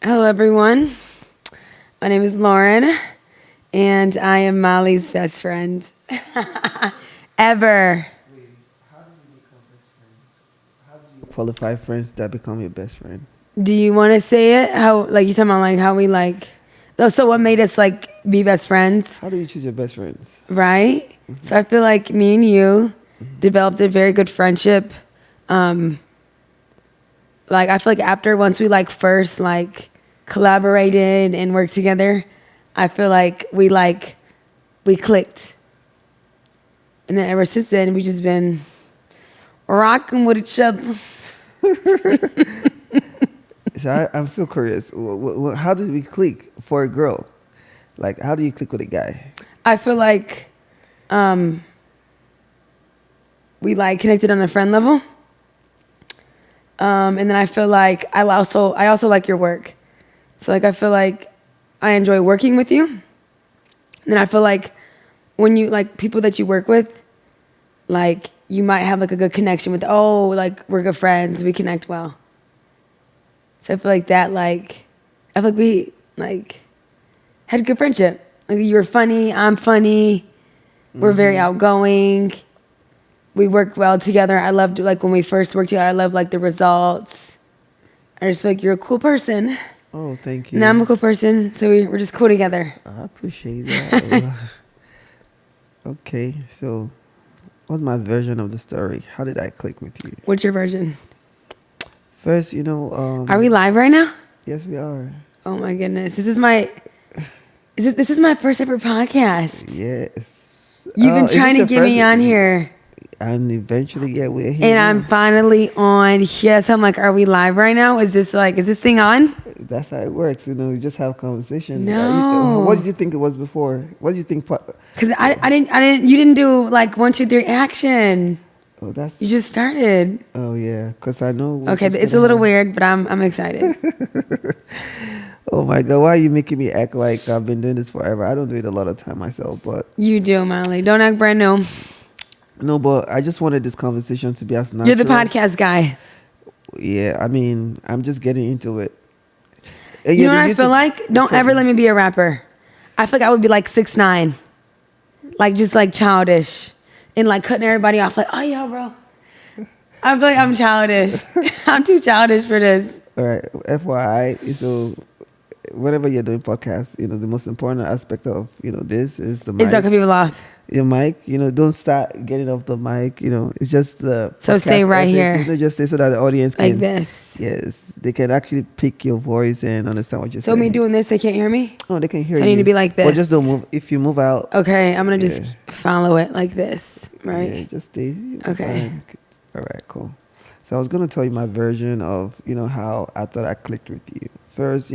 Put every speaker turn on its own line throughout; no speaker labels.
Hello, everyone. My name is Lauren, and I am Molly's best friend. Ever.
Wait, how do you become best friends? How do you qualify friends that become your best friend?
Do you want to say it? How, like, you talking about, like, how we, like, oh, so what made us, like, be best friends,
How do you choose your best friends?
right? So I feel like me and you developed a very good friendship. Like, I feel like once we, like, first, like, collaborated and worked together, I feel like we clicked. And then ever since then, we just been rocking with each other.
I'm still curious. How did we click for a girl? Like, how do you click with a guy?
I feel like we like connected on a friend level. And then I feel like I also like your work. So like I feel like I enjoy working with you. And then I feel like when you like people that you work with, like you might have like a good connection with, oh, like we're good friends, we connect well. So I feel like that, like, I feel like we, like, had a good friendship. Like, you were funny, I'm funny, we're very outgoing, we work well together. I loved, like, when we first worked together, I loved, like, the results. I just feel like you're a cool person,
Oh, thank
and I'm a
you.
cool person, so we're just cool together.
I appreciate that. Okay, so what's my version of the story? How did I click with you?
What's your version?
First,
Are we live right now?
yes, we are.
Oh my goodness, this is my first ever podcast.
Yes.
You've been
Is this
trying to
your
get me
first?
on here.
And eventually, yeah, we're here
And I'm
now.
finally on. Yes, I'm like, are we live right now? Is this thing on?
That's how it works. You just have conversation. What
No,
did you think it was before? What did you think?
because you didn't do like 1, 2, 3 action.
Oh,
You just started.
oh yeah, because I know we're
Okay,
just
it's a
gonna
little
have.
weird, but I'm excited.
Oh my God, why are you making me act like I've been doing this forever? I don't do it a lot of time myself, but
You do, Molly. Don't act brand new.
no, but I just wanted this conversation to be as
You're the
natural.
podcast guy.
Yeah, I mean, I'm just getting into it. And
You
yeah,
know
the
what I feel
YouTube.
like? Don't
Tell
ever
me.
let me be a rapper. I feel like I would be like 6'9", like just like childish, and like cutting everybody off. Like, oh yeah, bro. I feel like I'm childish. I'm too childish for this.
All right, FYI. So whenever you're doing podcasts, the most important aspect of this is the
It's not
mic.
gonna people off.
Your mic, don't start getting off the mic. It's just the
So stay
podcast
right
ethic.
here,
Just say so that the audience
like
can,
this.
yes, they can actually pick your voice and understand what you're
So me
saying.
doing this, they can't hear me.
Oh, they can hear
So I
you.
need to be like
But just don't
this.
move. If you move out,
Okay, I'm gonna
yeah,
just follow it like this,
yeah,
right?
just stay.
Okay.
All right, cool. So I was gonna tell you my version of how I thought I clicked with you. First,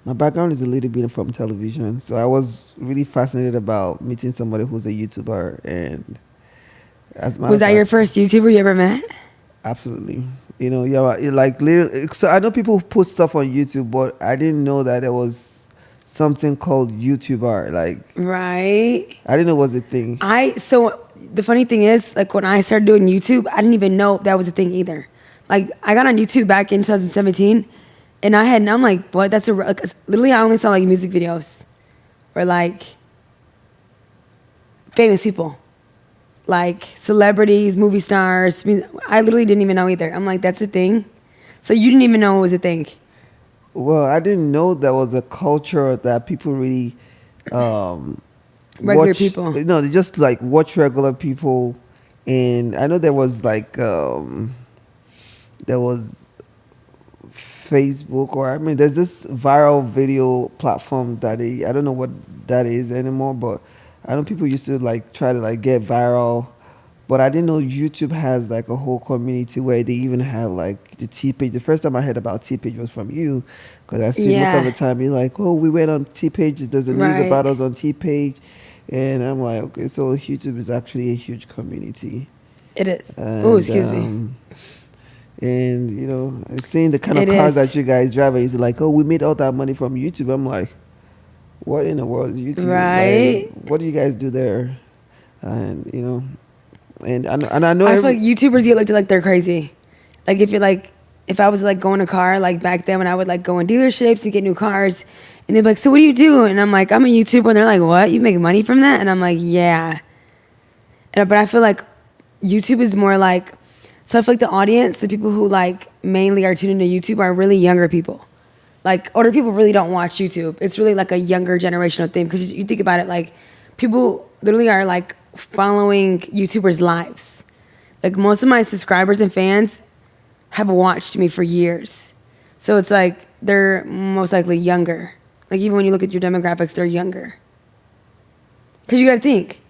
my background is a little bit from television, so I was really fascinated about meeting somebody who's a YouTuber. And as a matter
Was
of
that your
fact,
first YouTuber you ever met?
absolutely, yeah, like literally. So I know people who put stuff on YouTube, but I didn't know that there was something called YouTuber. Like
Right.
I didn't know it was a thing.
So the funny thing is, like when I started doing YouTube, I didn't even know that was a thing either. Like I got on YouTube back in 2017, and I'm like, what? Like, literally I only saw like music videos or like famous people, like celebrities, movie stars. I literally didn't even know either. I'm like, that's a thing. So you didn't even know it was a thing.
Well, I didn't know there was a culture that people really um,
Regular
watch.
people.
No, they just like watch regular people, and I know there was like there was Facebook, or I mean, there's this viral video platform that I don't know what that is anymore, but I know people used to like try to like get viral. But I didn't know YouTube has like a whole community where they even have like the T page. The first time I heard about T page was from you, because I see most of the
Yeah.
time you're like, oh, we went on T page. There's a news
Right.
about us on T page, and I'm like, okay, so YouTube is actually a huge community.
It is. Oh,
And
excuse me.
seeing the kind of
It
cars
is.
that you guys drive, and it's like, oh, we made all that money from YouTube. I'm like, what in the world is YouTube? Like,
Right.
what do you guys do there? And and I know
I feel
every.
like YouTubers get looked at like they're crazy. Like if you're like if I was like going a car, like back then when I would like go in dealerships and get new cars, and they'd be like, so what do you do? And I'm like, I'm a YouTuber. And they're like, what? You make money from that? And I'm like, yeah. But I feel like YouTube is more like, so I feel like the audience, the people who like mainly are tuned into YouTube are really younger people. Like older people really don't watch YouTube. It's really like a younger generational thing because you think about it, like people literally are like following YouTubers' lives. Like most of my subscribers and fans have watched me for years. So it's like they're most likely younger. Like even when you look at your demographics, they're younger. Because you got to think,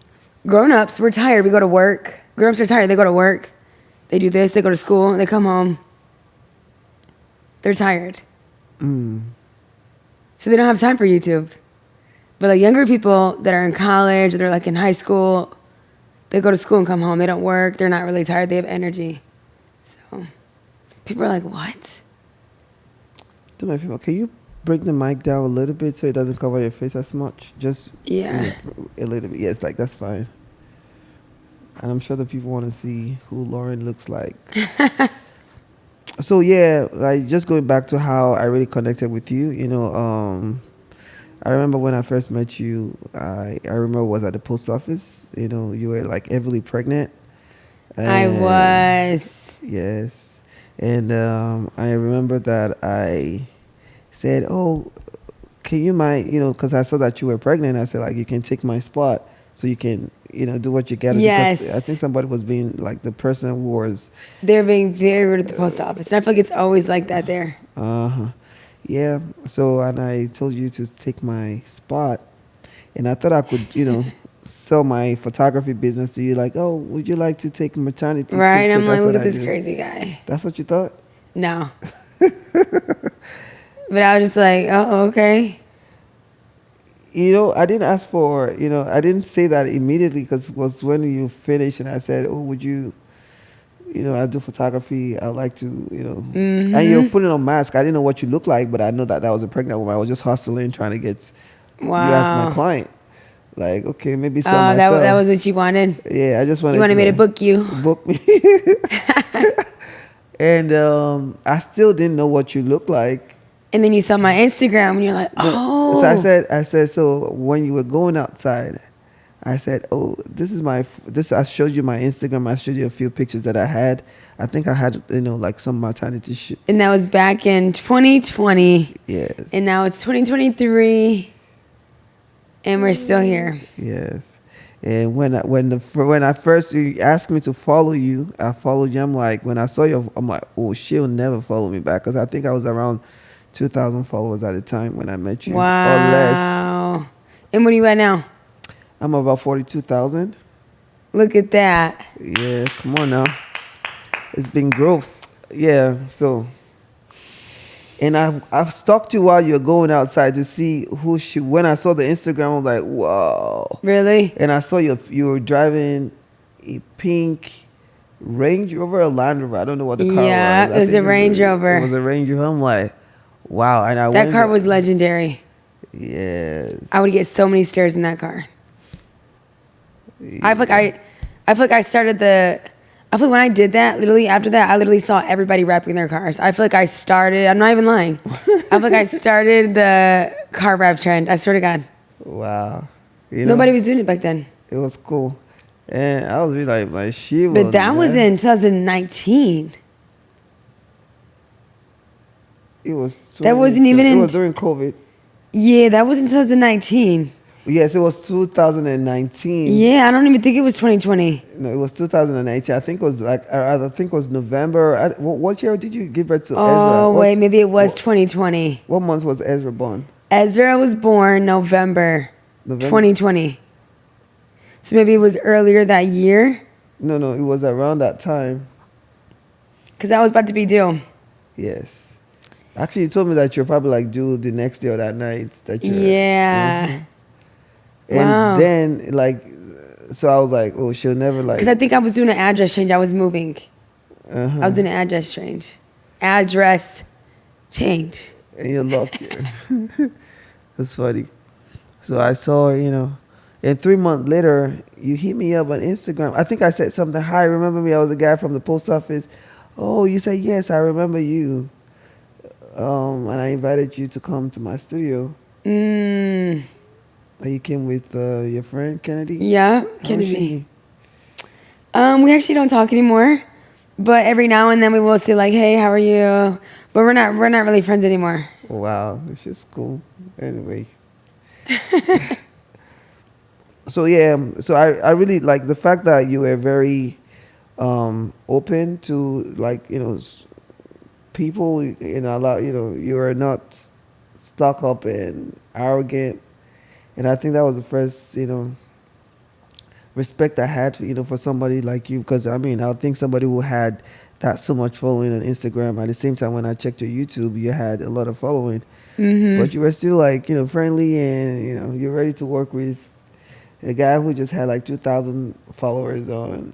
grown-ups, we're tired, we go to work. Grown-ups are tired, they go to work. They do this, they go to school, they come home. They're tired. So they don't have time for YouTube. But like younger people that are in college, or they're like in high school, they go to school and come home. They don't work, they're not really tired, they have energy. So people are like, what?
Do my favor, can you bring the mic down a little bit so it doesn't cover your face as much? Just
Yeah.
a little bit. Yes, like that's fine. And I'm sure the people want to see who Lauren looks like. So yeah, like just going back to how I really connected with you, I remember when I first met you, I remember I was at the post office, you were like heavily pregnant.
I was.
Yes. And I remember that I said, oh, can you mind, because I saw that you were pregnant. I said, like, you can take my spot so you can, do what you got.
Yes.
Because I think somebody was being like the person who was.
They're being very rude at the post office. And I feel like it's always like that there.
Yeah. So, and I told you to take my spot. And I thought I could, sell my photography business to you. Like, oh, would you like to take maternity?
Right.
Picture?
I'm like,
That's
look
what
at
I
this
do.
crazy guy.
That's what you thought?
No. But I was just like, oh, okay.
I didn't ask for, I didn't say that immediately because it was when you finished and I said, oh, would you, I do photography. I like to, and you're putting on mask. I didn't know what you look like, but I know that was a pregnant woman. I was just hustling, trying to get you as my client. Like, okay, maybe sell myself.
That was what you wanted?
Yeah, I just wanted
You wanted me to book you?
Book me. And I still didn't know what you looked like.
And then you saw my Instagram and you're like, oh.
So I said, so when you were going outside, I said, oh, I showed you my Instagram. I showed you a few pictures that I had. I think I had, like some maternity shoots.
And that was back in 2020.
Yes.
And now it's 2023. And we're still here.
Yes. And when I first you asked me to follow you, I followed you. I'm like, when I saw you, I'm like, oh, she'll never follow me back. Because I think I was around 2,000 followers at the time when I met you.
Wow.
Or less.
And what are you at now?
I'm about 42,000.
Look at that.
Yeah, come on now. It's been growth. Yeah, so. And I've stalked you while you're going outside to see when I saw the Instagram, I'm like, wow.
Really?
And I saw you were driving a pink Range Rover or Land Rover. I don't know what the car was.
Yeah, it was a Range Rover.
It was a Range Rover. I'm like, wow. And
that car was legendary.
Yes.
I would get so many stares in that car. Yeah. I feel like I started I feel like when I did that, literally after that, I literally saw everybody wrapping their cars. I feel like I started, I'm not even lying. I feel like I started the car wrap trend. I swear to God.
Wow.
Nobody was doing it back then.
It was cool. And I was really like she was.
But that was in 2019.
It was.
That wasn't even
It was during COVID.
Yeah, that was in 2019.
Yes, it was 2019.
Yeah, I don't even think it was 2020.
No, it was 2019. I think it was November. What year did you give birth to Ezra?
Oh, wait, maybe it was 2020.
What month was Ezra born?
Ezra was born November 2020. So maybe it was earlier that year?
No, it was around that time.
Because I was about to be due.
Yes. Actually, you told me that you're probably due the next day or that night.
Yeah.
Mm-hmm. And then, so I was like, oh, she'll never
Because I think I was doing an address change. I was moving. I was doing an address change. Address change.
And you're lucky. That's funny. So I saw, and 3 months later, you hit me up on Instagram. I think I said something, hi, remember me? I was a guy from the post office. Oh, you said yes. I remember you. And I invited you to come to my studio.
Mm,
You came with your friend Kennedy.
yeah,
How is
Kennedy.
she?
We actually don't talk anymore, but every now and then we will say like, "Hey, how are you?" But we're not really friends anymore.
Wow, she's cool. Anyway, so yeah, so I really like the fact that you were very open to like people in a lot. You are not stuck up and arrogant, and I think that was the first respect I had, for somebody like you. Because I mean, I think somebody who had that so much following on Instagram. At the same time, when I checked your YouTube, you had a lot of following, but you were still like, friendly, and you're ready to work with a guy who just had like 2,000 followers on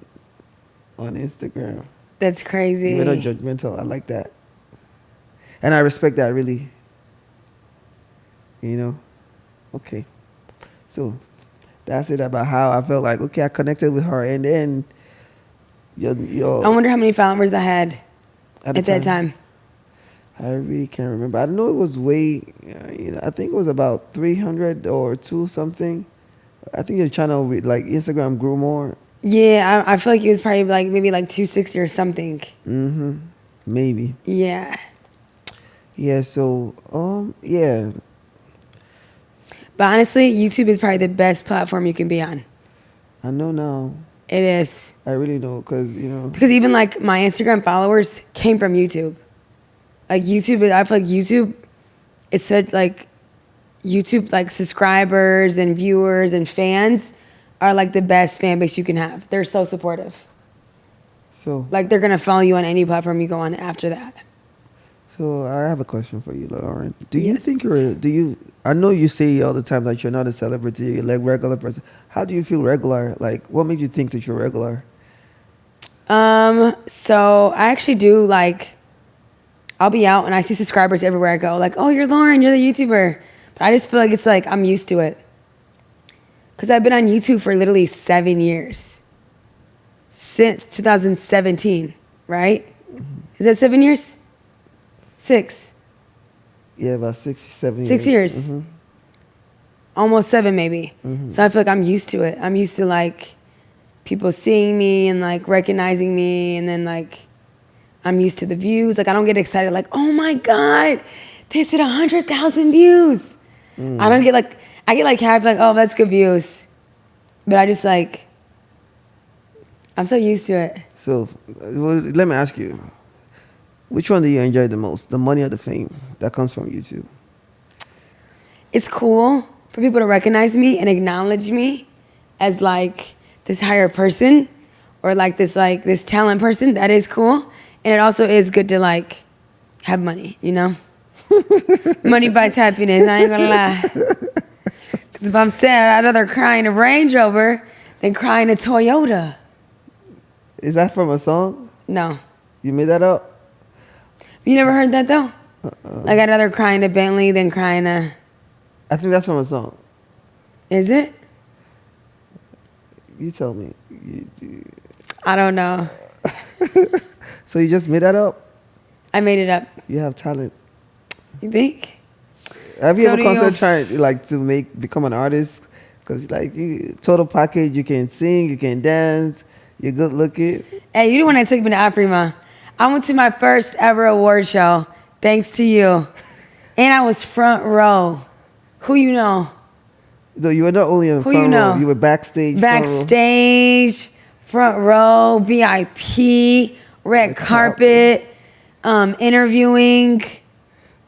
Instagram.
That's
You were not
crazy.
judgmental. I like that, and I respect that really. You know. Okay, so that's it about how I felt like okay, I connected with her, and then
I
your
wonder how many followers I had
at the
at that
time.
time.
I really can't remember. I know it was way, I think it was about 300 or two something. I think your channel, like Instagram, grew more.
Yeah, I feel like it was probably like maybe like 260 or something.
Mm-hmm. Maybe.
Yeah,
Yeah. So, yeah.
but honestly, YouTube is probably the best platform you can be on.
I know now.
It is
I really know because
because even like my Instagram followers came from YouTube. Like YouTube, I feel like YouTube, it said like YouTube like subscribers and viewers and fans are like the best fan base you can have. They're so supportive.
So,
Like they're gonna follow you on any platform you go on after that.
so I have a question for you, Lauren. Do you
Yes.
think I know you say all the time that you're not a celebrity, you're like regular person. How do you feel regular? Like, what made you think that you're regular?
So I actually do like I'll be out and I see subscribers everywhere I go. Like, oh, you're Lauren, you're the YouTuber. But I just feel like it's like I'm used to it. Because I've been on YouTube for literally 7 years. Since 2017, right? Is that 7 years? 6.
Yeah, about 6, 7 years.
6 years.
Mm-hmm.
Almost 7 maybe. So I feel like I'm used to it. I'm used to like people seeing me and like recognizing me, and then like I'm used to the views. Like I don't get excited like, oh my God, this hit 100,000 views. I don't get like, I get like happy like, oh, that's good views. But I just like, I'm so used to it.
So, well, let me ask you, which one do you enjoy the most, the money or the fame that comes from YouTube?
It's cool for people to recognize me and acknowledge me as like this higher person or like this talent person. That is cool. And it also is good to like have money, you know? Money buys happiness, I ain't gonna lie. Because if I'm sad, I'd rather cry in a Range Rover than cry in a Toyota.
Is that from a song?
No.
You made that up?
You never heard that though? Like I'd rather cry in a Bentley than cry in a...
I think that's from a song.
Is it?
You tell me.
I don't know.
So you just made that up?
I made it up.
You have talent.
You think?
Have you
So
ever
do you.
considered trying like to become an artist? Because like total package, you can sing, you can dance, you're good looking.
Hey, you the one that took me to Afrima. I went to my first ever award show, thanks to you. And I was front row. Who you know?
Though you were not only in
Who
front
you know?
row, you were backstage.
Backstage, front row, VIP, red carpet, interviewing.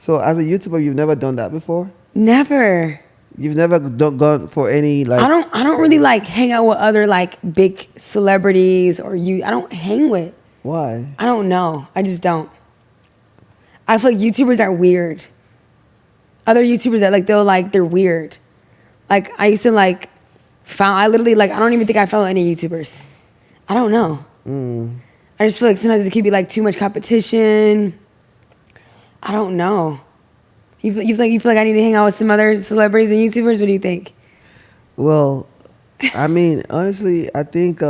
So as a YouTuber, you've never done that before?
Never.
You've never gone for any like...
I don't really like hang out with other like big celebrities or you. I don't hang with.
Why?
I don't know. I just don't. I feel like YouTubers are weird. Other YouTubers are like they're weird. Like I used to like I literally like I don't even think I follow any YouTubers. I don't know. I just feel like sometimes it could be like too much competition. I don't know. You feel like I need to hang out with some other celebrities and YouTubers? What do you think?
Well, I mean, honestly, I think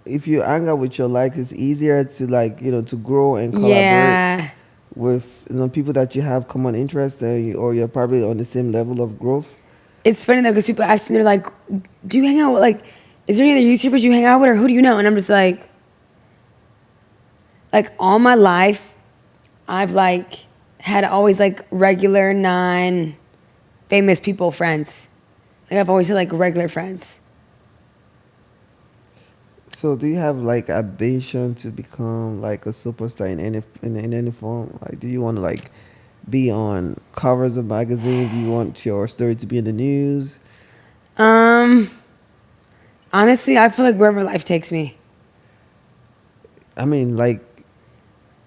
if you hang out with your likes, it's easier to like to grow and collaborate
Yeah.
with people that you have common interests or you're probably on the same level of growth.
It's funny though, because people ask me, they're like, do you hang out with, like, is there any other YouTubers you hang out with, or who do you know? And I'm just like all my life, I've like had always like regular non-famous people friends. Like I've always had like regular friends.
So do you have like ambition to become like a superstar in any form? Like, do you want to like be on covers of magazines? Do you want your story to be in the news?
Um, Honestly, I feel like wherever life takes me.
I mean, like,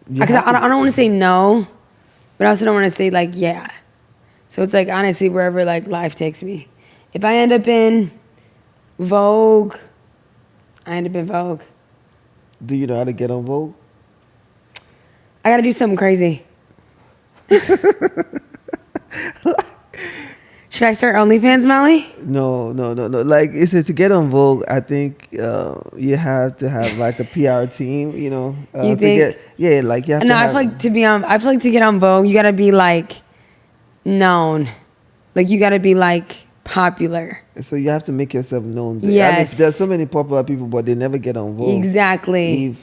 you
Because
have to.
I don't want to say no, but I also don't want to say like yeah. So it's like honestly wherever like life takes me. If I end up in Vogue, I end up in Vogue.
Do you know how to get on Vogue?
I gotta do something crazy. Should I start OnlyFans, Molly?
No, no, no, no. Like, it's to get on Vogue. I think you have to have like a PR team.
You
to
think?
like you have
No,
to
I
have.
feel like I feel like to get on Vogue, you gotta be like known. Like you gotta be like popular.
So you have to make yourself known.
Yes.
I mean, there's so many popular people, but they never get on Vogue.
Exactly.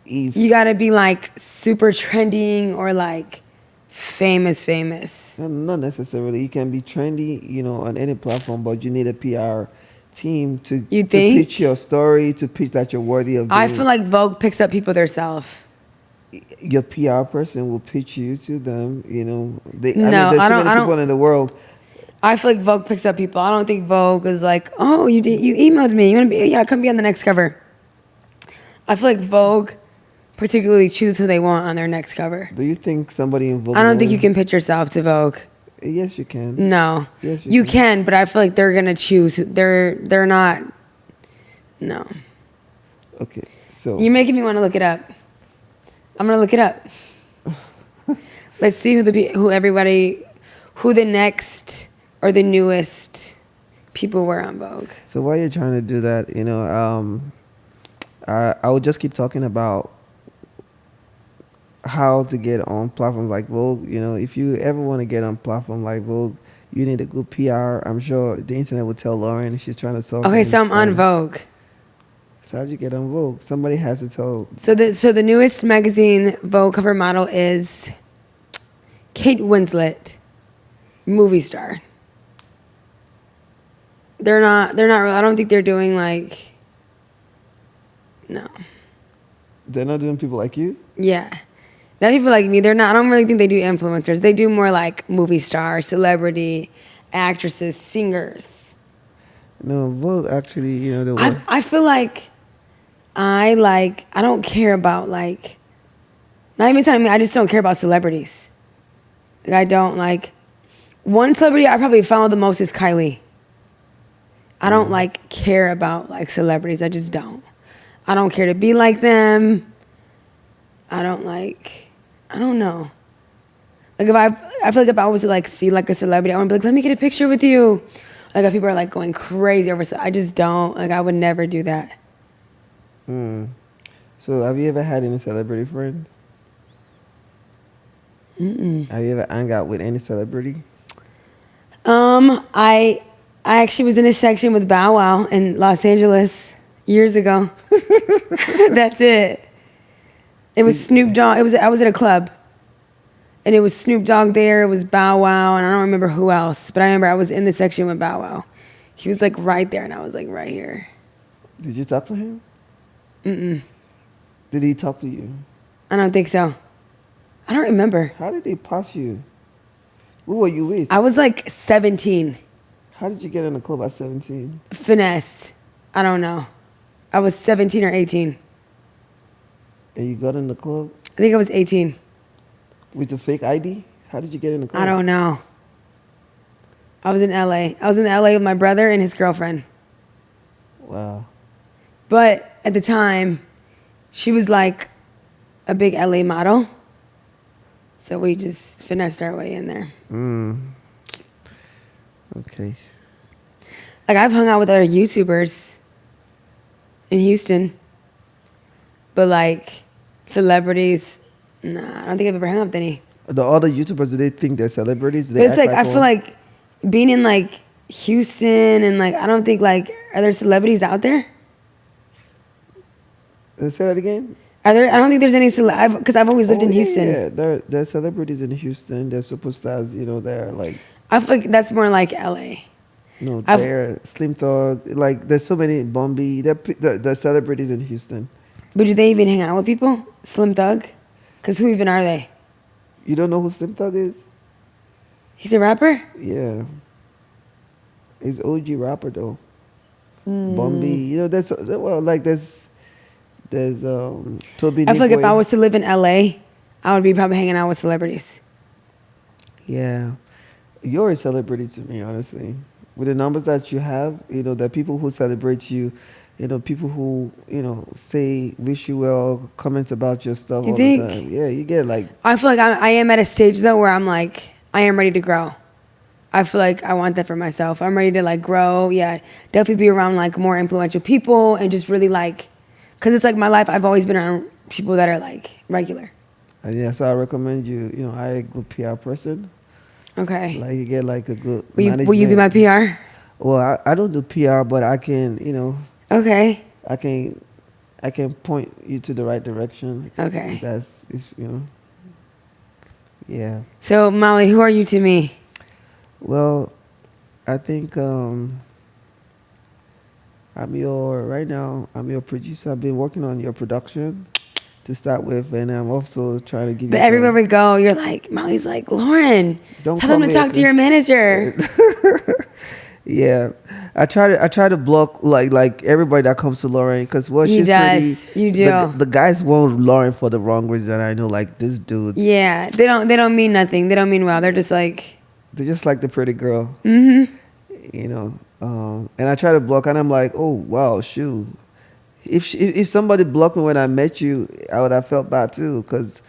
If
You gotta be like super trending or like famous.
not necessarily, you can be trendy, on any platform, but you need a PR team to
You
to
think?
pitch your story, to pitch that you're worthy of.
I feel like Vogue picks up people themselves.
Your PR person will pitch you to them.
No,
there's
I
too
don't-
many
I
people
don't-
in the world.
I feel like Vogue picks up people. I don't think Vogue is like, oh, you emailed me. You want to be? Yeah, come be on the next cover. I feel like Vogue particularly choose who they want on their next cover.
Do you think somebody in Vogue?
I don't think you can pitch yourself to Vogue.
Yes, you can.
No.
Yes,
you can, but I feel like they're gonna choose. They're not. No.
Okay, so
You're making me want to look it up. I'm gonna look it up. Let's see who the next or the newest people were on Vogue.
So while you're trying to do that, I would just keep talking about how to get on platforms like Vogue. If you ever want to get on platform like Vogue, you need a good PR. I'm sure the internet would tell Lauren if she's trying to solve.
Okay, so I'm on Vogue.
So how'd you get on Vogue? Somebody has to tell.
So the newest magazine Vogue cover model is Kate Winslet, movie star. They're not I don't think they're doing like, no.
They're not doing people like you?
Yeah. Now people like me, I don't really think they do influencers. They do more like movie stars, celebrity, actresses, singers.
No, Vogue actually,
I feel like I don't care about like, not even telling me, I just don't care about celebrities. Like I don't like, one celebrity I probably follow the most is Kylie. I don't like care about like celebrities. I just don't. I don't care to be like them. I don't know. Like I feel like if I was to like see like a celebrity, I want to be like, let me get a picture with you. Like if people are like going crazy over, I just don't. Like I would never do that.
So have you ever had any celebrity friends? Have you ever hung out with any celebrity?
I actually was in a section with Bow Wow in Los Angeles years ago. That's it. It was Snoop Dogg. I was at a club, and it was Snoop Dogg there. It was Bow Wow, and I don't remember who else. But I remember I was in the section with Bow Wow. He was like right there, and I was like right here.
Did you talk to him? Did he talk to you?
I don't think so. I don't remember.
How did they pass you? Who were you with?
I was like 17.
How did you get in the club at 17?
Finesse. I don't know. I was 17 or 18.
And you got in the club
I think I was 18.
with the fake ID? How did you get in the club?
I don't know. I was in LA. I was in LA with my brother and his girlfriend.
Wow.
But at the time, she was like a big LA model. So we just finessed our way in there.
Okay.
Like I've hung out with other YouTubers in Houston. But like celebrities, nah, I don't think I've ever hung out with any.
The other YouTubers, do they think they're celebrities? Do
But
they
it's
act
like I feel
one?
like being in like Houston and like I don't think like are there celebrities out there?
Say that again.
Are there? I don't think there's any because I've always lived
Oh
in
yeah,
Houston.
yeah. There are celebrities in Houston. They're superstars. You know, they're like,
I feel like that's more like LA.
you know,
I've,
they're Slim Thug. Like, there's so many Bombi. They're celebrities in Houston.
but do they even hang out with people? Slim Thug? Because who even are they?
You don't know who Slim Thug is?
He's a rapper?
Yeah, he's OG rapper though.
Mm.
Bombi. You know, there's Toby.
I feel like if I
Nigwe.
was to live in LA, I would be probably hanging out with celebrities.
Yeah, you're a celebrity to me, honestly. With the numbers that you have, you know, the people who celebrate you, you know, people who, you know, say wish you well, comments about your stuff
You
all
think?
the time. Yeah, you get like,
I feel like I am at a stage though where I'm like, I am ready to grow. I feel like I want that for myself. I'm ready to like grow. Yeah, definitely be around like more influential people and just really like, cause it's like my life. I've always been around people that are like regular.
yeah. So I recommend you. You know, hire a good PR person.
Okay.
Like, you get like a good
Will you be my
management.
PR?
Well, I don't do PR, but I can, you know,
Okay.
I can point you to the right direction.
Okay.
If you know. Yeah.
So Molly, who are you to me?
Well, I think right now I'm your producer. I've been working on your production to start with, and I'm also trying to give
But
you
everywhere
some.
we go, you're like, Molly's like, Lauren,
Don't
tell them
come
to
here
talk to your manager.
Yeah, I try to block like everybody that comes to Lauren, because
He
she's pretty.
does. You do.
The guys want Lauren for the wrong reason. I know, like, this dude.
Yeah, they don't mean nothing. They don't mean well. They're just like,
They're just like the pretty girl. Mm-hmm. You know, and I try to block, and I'm like, oh wow, shoot. If somebody blocked me when I met you, I would have felt bad too, because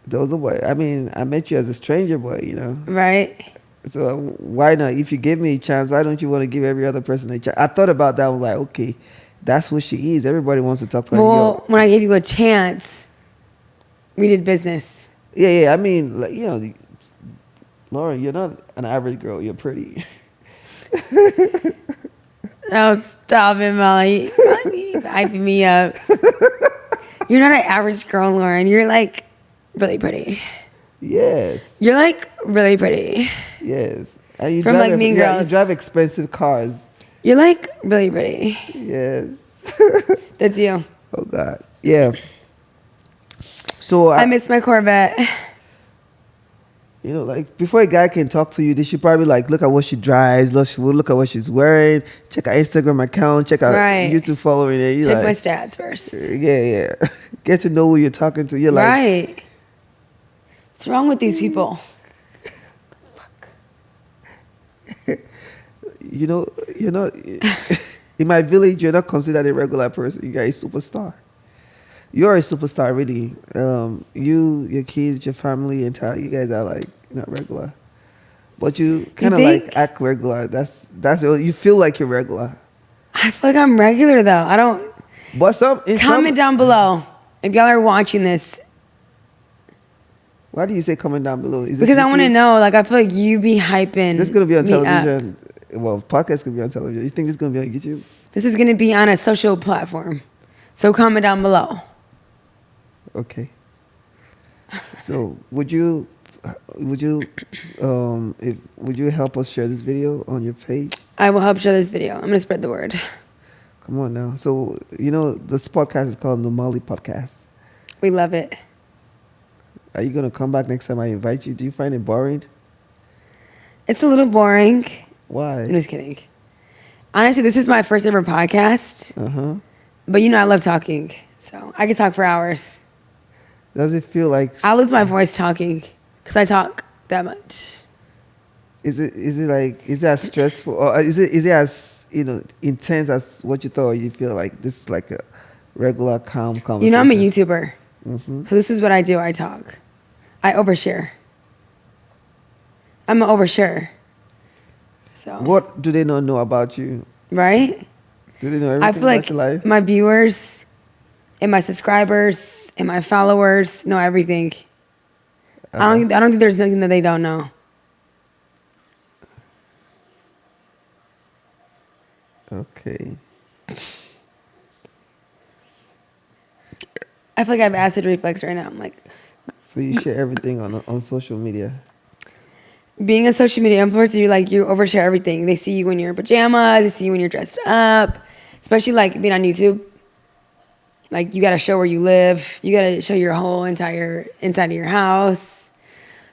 there was a way. I mean, I met you as a stranger, boy. You know,
right?
so why not? If you give me a chance, why don't you want to give every other person a chance? I thought about that. I was like, okay, that's what she is. Everybody wants to talk to her.
Well, when I gave you a chance, we did business.
Yeah. I mean, like, you know, Lauren, you're not an average girl. You're pretty.
Oh, stop it, Molly. Molly hyping me up. You're not an average girl, Lauren. You're like really pretty.
Yes.
You're like really pretty.
Yes. And you
From,
drive
like, Mean
you
Girls.
drive expensive cars.
You're like really pretty.
Yes.
That's you.
Oh God. Yeah. So
I miss my Corvette.
you know, like, before a guy can talk to you, they should probably like look at what she drives, look at what she's wearing, check her Instagram account, check her
Right.
YouTube following. And you
Check
like,
my stats first.
yeah. Get to know who you're talking to. You're like,
Right. What's wrong with these people?
you know, you're not in my village. You're not considered a regular person. You're a superstar. You're a superstar, really. You, your kids, your family, entire. You guys are like not regular, but you kind of
think?
like act regular. That's you feel like you're regular.
I feel like I'm regular though. I don't.
But
Comment down below if y'all are watching this
Why do you say comment down below? Is this
because I want to
YouTube?
know. Like I feel like you be hyping.
This is gonna be on
me up.
television. Well, podcast could be on television. You think this is gonna be on YouTube?
This is gonna be on a social platform, so comment down below.
Okay. So would you help us share this video on your page?
I will help share this video. I'm gonna spread the word.
Come on now. So you know this podcast is called the Moly Podcast.
We love it.
Are you gonna come back next time I invite you? Do you find it boring?
It's a little boring.
Why?
I'm just kidding. Honestly, this is my first ever podcast. But you know I love talking, so I could talk for hours.
Does it feel like?
I lose my voice talking because I talk that much.
Is it as stressful, or is it as intense as what you thought? Or you feel like this is like a regular calm conversation?
You know I'm a YouTuber, so this is what I do. I talk. I overshare. I'm an oversharer. So
What do they not know about you?
right?
Do they know
I
everything
feel
about
like
your life?
my viewers and my subscribers and my followers know everything.
Okay.
I don't think there's nothing that they don't know.
Okay.
I feel like I have acid reflux right now. I'm like,
So you share everything on social media.
being a social media influencer, you overshare everything. They see you when you're in pajamas, they see you when you're dressed up, especially like being on YouTube. Like you gotta show where you live. You gotta show your whole entire inside of your house.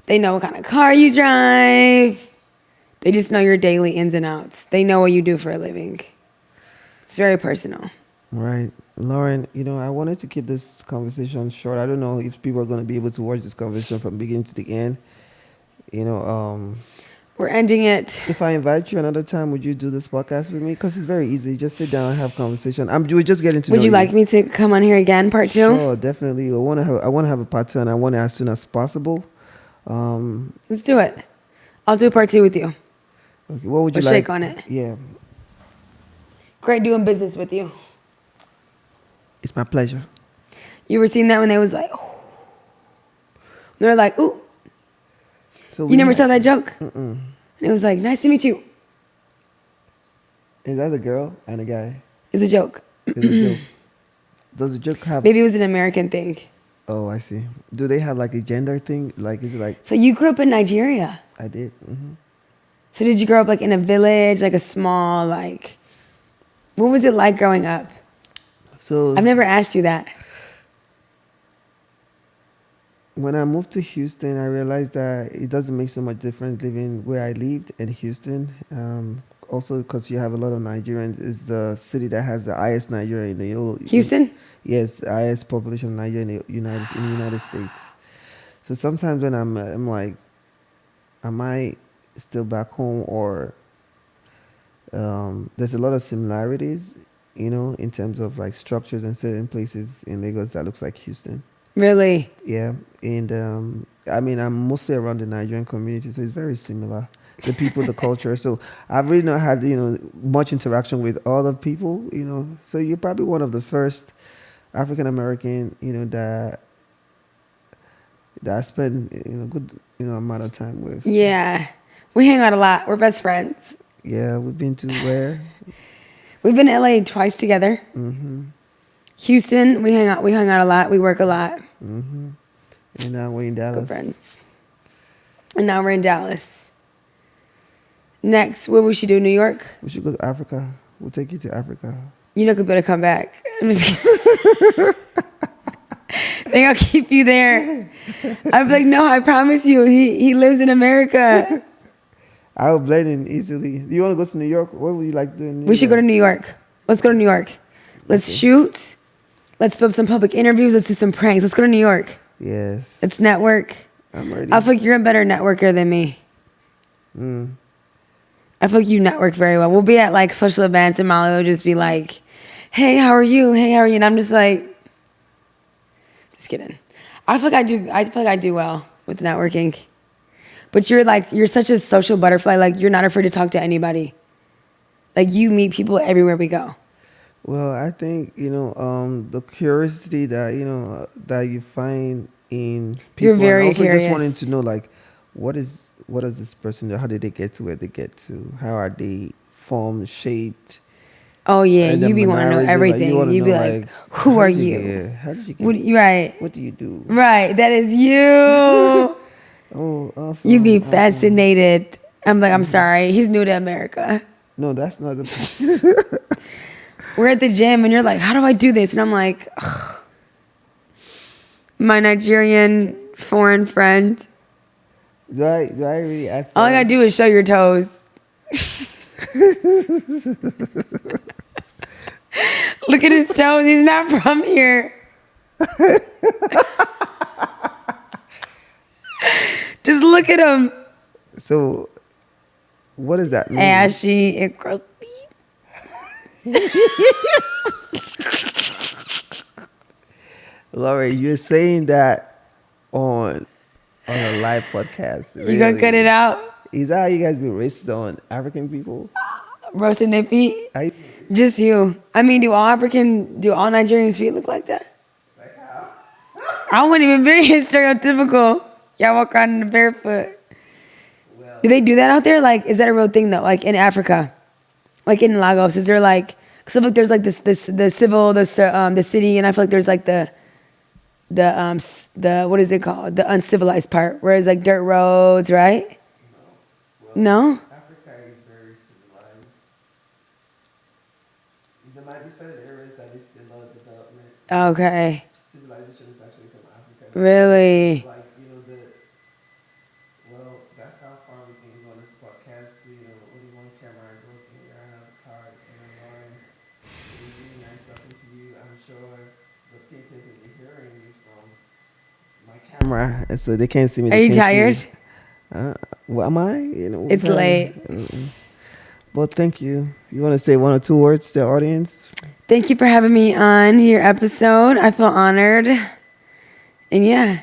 They know what kind of car you drive. They just know your daily ins and outs. They know what you do for a living. It's very personal.
Right. Lauren, I wanted to keep this conversation short. I don't know if people are going to be able to watch this conversation from beginning to the end. You know,
We're ending it.
if I invite you another time, would you do this podcast with me? Because it's very easy. Just sit down and have conversation. We're just getting to know
Would you like me to come on here again, part 2?
Sure, definitely. I want to have a part 2, and I want it as soon as possible.
Let's do it. I'll do part 2 with you.
Okay, what would you
Or
like?
shake on it.
Yeah,
Great doing business with you.
it's my pleasure.
You ever seen that when they was like, oh. They're like, ooh.
So
You never saw that joke? And it was like, nice to meet you.
Is that a girl and a guy?
It's a joke.
It's a joke. Does the joke have?
Maybe it was an American thing.
Oh, I see. Do they have like a gender thing? Like, is it like
So you grew up in Nigeria.
I did?
So did you grow up like in a village, like a small, like, what was it like growing up?
So
I've never asked you that.
when I moved to Houston, I realized that it doesn't make so much difference living where I lived in Houston. Also, because you have a lot of Nigerians, it's the city that has the highest Nigeria in the
Houston?
Yes, the highest population of Nigeria in the United States. So sometimes when I'm like, am I still back home, or there's a lot of similarities, in terms of like structures and certain places in Lagos that looks like Houston.
Really?
Yeah, and I'm mostly around the Nigerian community, so it's very similar. The people, the culture. So I've really not had much interaction with other people. So you're probably one of the first African American that I spend good amount of time with.
Yeah. We hang out a lot. We're best friends.
Yeah, we've been to where?
We've been to LA twice together. Houston, we hung out a lot. We work a lot.
And now we're in Dallas.
Good friends. And now we're in Dallas. Next, what we should do? New York?
We should go to Africa. We'll take you to Africa.
You know, could better come back. I'm just kidding. Think I'll keep you there. I'd be like, no, I promise you, he lives in America.
I'll blend in easily. Do you want to go to New York? What would you like to do in New York?
We should go to New York. Let's go to New York. Let's shoot. Let's film some public interviews. Let's do some pranks. Let's go to New York.
Yes.
Let's network.
I'm ready.
I feel like you're a better networker than me. I feel like you network very well. We'll be at like social events and Molly will just be like, hey, how are you? Hey, how are you? And I'm just like, just kidding. I feel like I do well with networking. But you're such a social butterfly. Like you're not afraid to talk to anybody. Like you meet people everywhere we go.
Well, I think the curiosity that that you find in people.
You're very
and also
curious.
just wanting to know like what is this person? How did they get to where they get to? How are they formed, shaped?
Oh yeah,
And
you be want to know everything. You be like, who are you?
How did you get?
Right.
What do you do?
Right. That is you.
Oh, awesome.
You be fascinated. I'm like, I'm sorry. He's new to America.
No, that's not the.
We're at the gym and you're like, how do I do this? And I'm like, ugh. My Nigerian foreign friend.
Do I really act?
All I gotta do is show your toes. Look at his toes. He's not from here. Just look at him.
So, what does that mean?
Ashy and crusty.
Laura, you're saying that on a live podcast. Really?
You gonna cut it out?
Is that how you guys be racist on African people?
Roasted nippy?
I
Just you. I mean, do all Nigerian feet look like that?
like how?
I wouldn't even be stereotypical. Y'all walk around in the barefoot.
Well,
Do they do that out there? Like, is that a real thing though? Like in Africa, like in Lagos, is there like? Cause I feel like there's like the city, and I feel like there's like the what is it called? The uncivilized part, where it's like dirt roads, right?
no. Well,
No.
Africa is very civilized. There might be certain areas that is still low development.
Okay.
Civilization is actually from Africa.
Really?
Like, well, that's how far we can go on this podcast. Only one camera working around the card and Lauren. It was really nice talking to you. I'm sure the people that you're hearing is from my camera, and so they can't see me.
Are
They
you
can't
tired?
see. What am I?
It's late.
Well, thank you. You want to say one or two words to the audience?
Thank you for having me on your episode. I feel honored. And yeah.